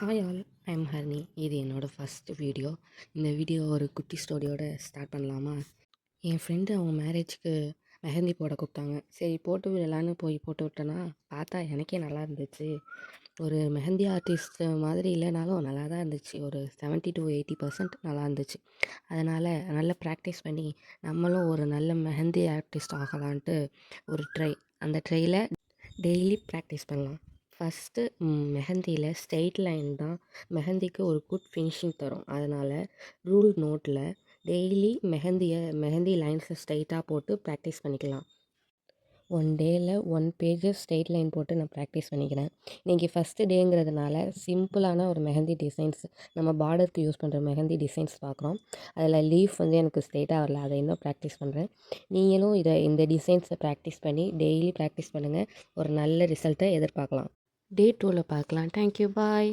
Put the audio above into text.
Hi all, I'm ஹர்னி. இது என்னோடய first video. இந்த வீடியோ ஒரு குட்டி ஸ்டோரியோட ஸ்டார்ட் பண்ணலாமா? என் ஃப்ரெண்டு அவங்க மேரேஜ்க்கு மெஹந்தி போட கூப்பிட்டாங்க. சரி போட்டு விடலான்னு போய் போட்டு விட்டேன்னா, பார்த்தா எனக்கே நல்லா இருந்துச்சு. ஒரு மெஹந்தி ஆர்டிஸ்ட் மாதிரி இல்லைனாலும் நல்லா தான் இருந்துச்சு. ஒரு 70 to 80% நல்லா இருந்துச்சு. அதனால் நல்லா ப்ராக்டிஸ் பண்ணி நம்மளும் ஒரு நல்ல மெஹந்தி ஆர்டிஸ்ட் ஆகலான்ட்டு ஒரு ட்ரை. அந்த ட்ரையில் டெய்லி ப்ராக்டிஸ் பண்ணலாம். ஃபஸ்ட்டு மெஹந்தியில் ஸ்ட்ரெயிட் லைன் தான் மெஹந்திக்கு ஒரு குட் ஃபினிஷிங் தரும். அதனால் ரூல் நோட்டில் டெய்லி மெஹந்தி லைன்ஸை ஸ்ட்ரெயிட்டாக போட்டு ப்ராக்டிஸ் பண்ணிக்கலாம். ஒன் டேயில் 1 பேஜ் ஸ்ட்ரெயிட் லைன் போட்டு நான் ப்ராக்டிஸ் பண்ணிக்கிறேன். இன்றைக்கி ஃபஸ்ட்டு டேங்கிறதுனால சிம்பிளான ஒரு மெஹந்தி டிசைன்ஸ், நம்ம பார்டருக்கு யூஸ் பண்ணுற மெஹந்தி டிசைன்ஸ் பார்க்குறோம். அதில் லீஃப் எனக்கு ஸ்ட்ரெயிட்டாக வரல, அதை இன்னும் ப்ராக்டிஸ் பண்ணுறேன். நீங்களும் இந்த டிசைன்ஸை ப்ராக்டிஸ் பண்ணி டெய்லி ப்ராக்டிஸ் பண்ணுங்கள். ஒரு நல்ல ரிசல்ட்டை எதிர்பார்க்கலாம். டே 2ல் பார்க்கலாம். தேங்க்யூ, பாய்.